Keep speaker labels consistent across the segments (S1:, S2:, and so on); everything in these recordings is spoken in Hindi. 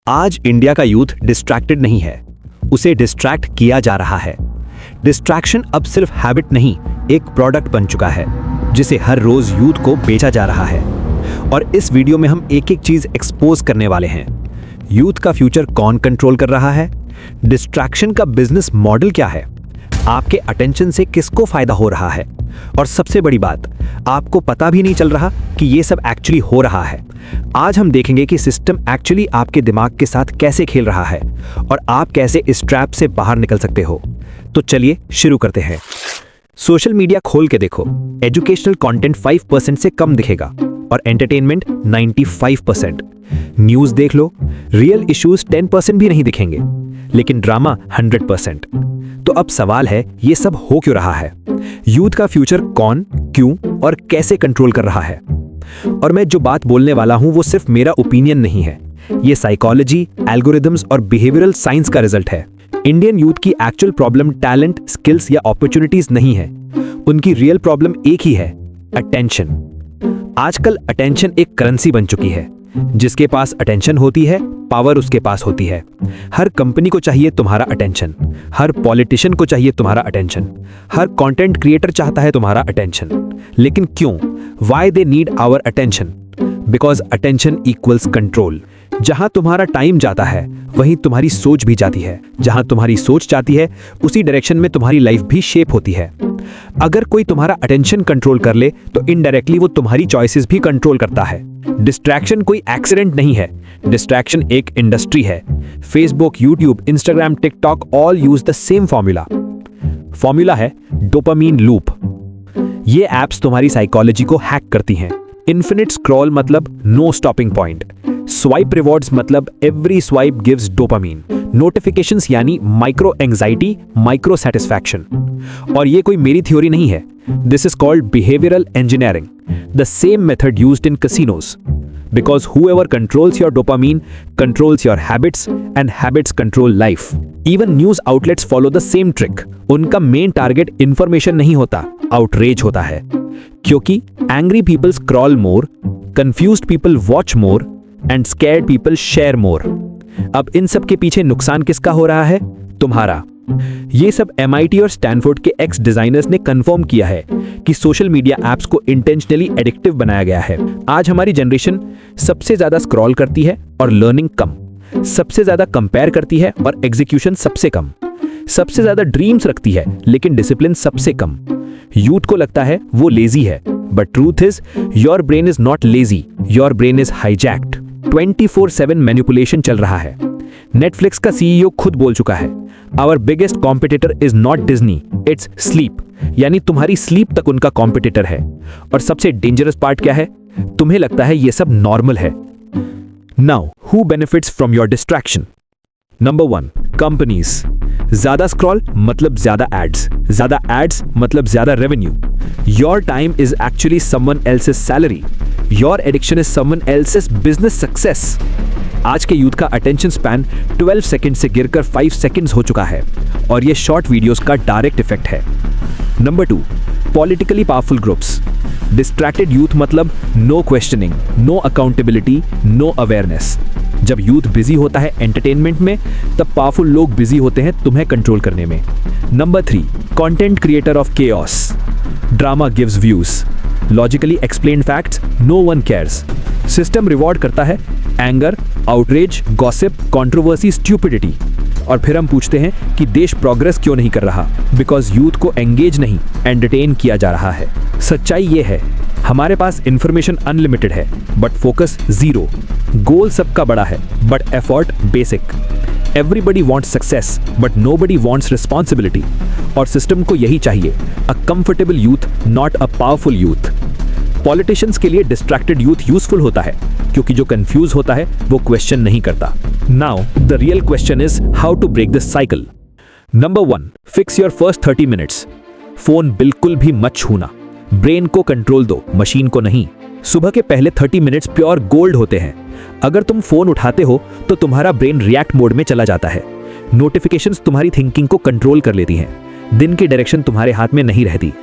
S1: आज इंडिया का यूथ डिस्ट्रैक्टेड नहीं है, उसे डिस्ट्रैक्ट किया जा रहा है। डिस्ट्रैक्शन अब सिर्फ हैबिट नहीं, एक प्रोडक्ट बन चुका है जिसे हर रोज यूथ को बेचा जा रहा है। और इस वीडियो में हम एक एक चीज एक्सपोज करने वाले हैं। यूथ का फ्यूचर कौन कंट्रोल कर रहा है, डिस्ट्रैक्शन का बिजनेस मॉडल क्या है, आपके अटेंशन से किसको फायदा हो रहा है, और सबसे बड़ी बात, आपको पता भी नहीं चल रहा कि ये सब एक्चुअली हो रहा है। आज हम देखेंगे कि सिस्टम एक्चुअली आपके दिमाग के साथ कैसे खेल रहा है और आप कैसे इस ट्रैप से बाहर निकल सकते हो। तो चलिए शुरू करते हैं। सोशल मीडिया खोल के देखो, एजुकेशनल कंटेंट 5% से कम दिखेगा और एंटरटेनमेंट 95%। न्यूज़ देख लो, रियल इश्यूज 10% भी नहीं दिखेंगे, लेकिन ड्रामा 100%। तो अब सवाल है, ये सब हो क्यों रहा है? यूथ का फ्यूचर कौन, क्यों और कैसे कंट्रोल कर रहा है? और मैं जो बात बोलने वाला हूं वो सिर्फ मेरा ओपिनियन नहीं है, ये साइकोलॉजी, एल्गोरिदम्स और बिहेवियरल साइंस का रिजल्ट है। इंडियन यूथ की एक्चुअल प्रॉब्लम टैलेंट, स्किल्स या अपॉर्चुनिटीज नहीं है, उनकी रियल प्रॉब्लम एक ही है, अटेंशन। आजकल अटेंशन एक करेंसी बन चुकी है। जिसके पास अटेंशन होती है, पावर उसके पास होती है। हर कंपनी को चाहिए तुम्हारा अटेंशन, हर पॉलिटिशियन को चाहिए तुम्हारा अटेंशन, हर कंटेंट क्रिएटर चाहता है तुम्हारा अटेंशन। लेकिन क्यों? Why they need our attention? Because attention equals control. जहां तुम्हारा टाइम जाता है वहीं तुम्हारी सोच भी जाती है, जहां तुम्हारी सोच जाती है उसी डायरेक्शन में तुम्हारी लाइफ भी शेप होती है। अगर कोई तुम्हारा अटेंशन कंट्रोल कर ले तो इनडायरेक्टली वो तुम्हारी चॉइसेस भी कंट्रोल करता है। डिस्ट्रैक्शन कोई एक्सीडेंट नहीं है, डिस्ट्रैक्शन एक इंडस्ट्री है। Facebook, YouTube, Instagram, TikTok all use the same formula है डोपामीन लूप। ये एप्स तुम्हारी साइकोलॉजी को हैक करती हैं। इन्फिनिट स्क्रॉल मतलब no stopping point. Swipe rewards मतलब every swipe gives dopamine. Notifications यानी माइक्रो एंजाइटी, माइक्रो सेटिस्फैक्शन। और ये कोई मेरी थ्योरी नहीं है, this is called behavioural engineering, the same method used in casinos. Because whoever controls your dopamine controls your habits and habits control life. Even news outlets follow the same trick. उनका मेन टारगेट इंफॉर्मेशन नहीं होता, आउटरेज होता है। क्योंकि angry people scroll more, confused people watch more and scared people share more. अब इन सब के पीछे नुकसान किसका हो रहा है? तुम्हारा। ये सब MIT और स्टैनफोर्ड के एक्स डिजाइनर्स ने कंफर्म किया है कि सोशल मीडिया एप्स को इंटेंशनली एडिक्टिव बनाया गया है। आज हमारी जनरेशन सबसे ज्यादा स्क्रॉल करती है और लर्निंग कम, सबसे ज्यादा कंपेयर करती है और एग्जीक्यूशन सबसे कम, सबसे ज्यादा ड्रीम्स रखती है लेकिन डिसिप्लिन सबसे कम। यूथ को लगता है वो लेजी है, but truth is your brain is not lazy, your brain is hijacked. 24/7 manipulation चल रहा है। नेटफ्लिक्स का CEO खुद बोल चुका है, our biggest competitor is not Disney, it's sleep. यानी तुम्हारी स्लीप तक उनका कॉम्पिटिटर है। और सबसे डेंजरस पार्ट क्या है? तुम्हें लगता है ये सब नॉर्मल है। Now who benefits from your distraction? Number 1, companies. ज्यादा स्क्रॉल मतलब ज्यादा एड्स मतलब ज्यादा revenue. Your time is actually someone else's salary, your addiction is someone else's business success. आज के यूथ का अटेंशन स्पैन 12 सेकंड से गिरकर 5 सेकंड्स हो चुका है और ये शॉर्ट वीडियोस का डायरेक्ट इफेक्ट है। Number 2, politically powerful groups. Distracted youth मतलब no questioning, no accountability, no awareness. जब यूथ बिजी होता है एंटरटेनमेंट में, तब पावरफुल लोग बिजी होते हैं तुम्हें कंट्रोल करने में। Number 3, content creator of chaos. Drama gives views, logically explained facts, no one cares. System reward करता है anger, outrage, gossip, controversy, stupidity. और फिर हम पूछते हैं कि देश प्रोग्रेस क्यों नहीं कर रहा? बिकॉज यूथ को एंगेज नहीं, एंटरटेन किया जा रहा है। सच्चाई ये है, हमारे पास इंफॉर्मेशन अनलिमिटेड है बट फोकस जीरो। गोल सबका बड़ा है but effort basic. Everybody wants success but nobody wants responsibility. और सिस्टम को यही चाहिए, a comfortable youth, not a powerful youth. Politicians के लिए डिस्ट्रैक्टेड यूथ यूजफुल होता है क्योंकि जो कंफ्यूज होता है वो क्वेश्चन नहीं करता। Now the real question is how to break this cycle. Number 1, fix your first 30 minutes. Phone बिल्कुल भी मत छूना, ब्रेन को कंट्रोल दो, मशीन को नहीं। सुबह के पहले 30 मिनट्स प्योर गोल्ड होते हैं। अगर तुम फोन उठाते हो तो तुम्हारा ब्रेन रिएक्ट मोड में चला जाता है। नोटिफिकेशंस तुम्हारी थिंकिंग को कंट्रोल कर लेती हैं। दिन की डायरेक्शन तुम्हारे हाथ में नहीं रहती।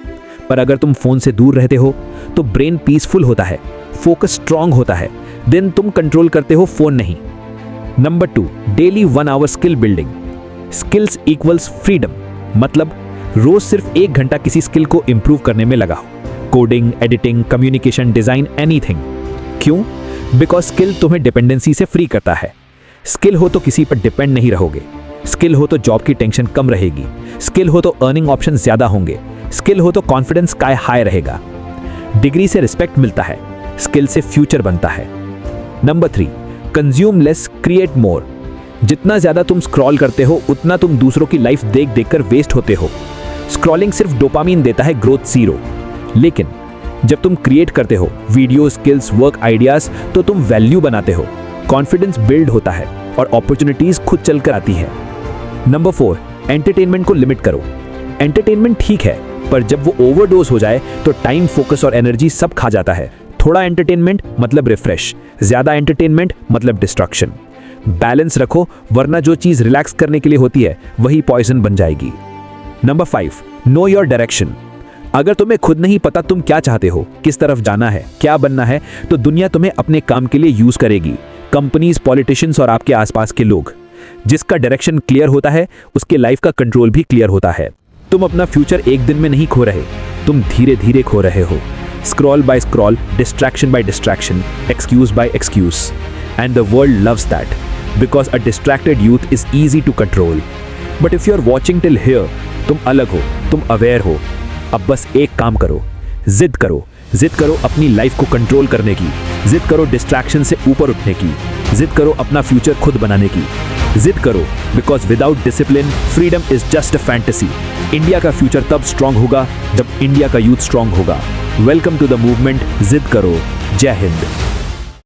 S1: पर अगर तुम फोन से दूर रहते हो तो ब्रेन पीसफुल होता है, फोकस स्ट्रांग होता है। दिन तुम कंट्रोल करते हो, फोन नहीं। Number 2, daily 1 hour skill building. Skills equals freedom, मतलब रोज सिर्फ 1 घंटा किसी स्किल को इंप्रूव करने में लगाओ। Coding, editing, communication, design, anything. क्यों? बिकॉज स्किल तुम्हें डिपेंडेंसी से फ्री करता है। स्किल हो तो किसी पर डिपेंड नहीं रहोगे। स्किल हो तो जॉब की टेंशन कम रहेगी। स्किल हो तो अर्निंग ऑप्शन ज्यादा होंगे। स्किल हो तो कॉन्फिडेंस स्काई हाई रहेगा। डिग्री से रिस्पेक्ट मिलता है, स्किल से फ्यूचर बनता है। Number 3, consume less, create more. जितना ज्यादा तुम स्क्रॉल करते हो उतना तुम दूसरों की लाइफ देख देखकर वेस्ट होते हो। स्क्रॉलिंग सिर्फ डोपामीन देता है, ग्रोथ 0। लेकिन जब तुम क्रिएट करते हो वीडियो, स्किल्स, वर्क आइडियाज, तो तुम वैल्यू बनाते हो, कॉन्फिडेंस बिल्ड होता है और अपॉर्चुनिटीज खुद चलकर आती है। नंबर 4, एंटरटेनमेंट को लिमिट करो। एंटरटेनमेंट ठीक है, पर जब वो ओवरडोज हो जाए तो टाइम, फोकस और एनर्जी सब खा जाता है। थोड़ा एंटरटेनमेंट मतलब रिफ्रेश, ज्यादा एंटरटेनमेंट मतलब डिस्ट्रैक्शन। बैलेंस रखो, वरना जो चीज रिलैक्स करने के लिए होती है वही पॉइजन बन जाएगी। Number 5, know your direction. अगर तुम्हें खुद नहीं पता तुम क्या चाहते हो, किस तरफ जाना है, क्या बनना है, तो दुनिया तुम्हें अपने काम के लिए यूज करेगी। कंपनीज, पॉलिटिशियंस और आपके आसपास के लोग। जिसका डायरेक्शन क्लियर होता है उसके लाइफ का कंट्रोल भी क्लियर होता है। तुम अपना फ्यूचर एक दिन में नहीं खो रहे, तुम धीरे धीरे खो रहे हो। Scroll by scroll, distraction by distraction, excuse by excuse. And the world loves that, because a distracted youth is easy to control. But if you are watching till here, तुम अलग हो, तुम अवेयर हो। अब बस एक काम करो, जिद करो। जिद करो अपनी लाइफ को कंट्रोल करने की। जिद करो डिस्ट्रैक्शन से ऊपर उठने की। जिद करो अपना फ्यूचर खुद बनाने की। जिद करो, because without discipline freedom is just a fantasy. India का फ्यूचर तब स्ट्रांग होगा जब इंडिया का यूथ स्ट्रांग होगा। वेलकम टू द मूवमेंट, जिद करो। जय हिंद।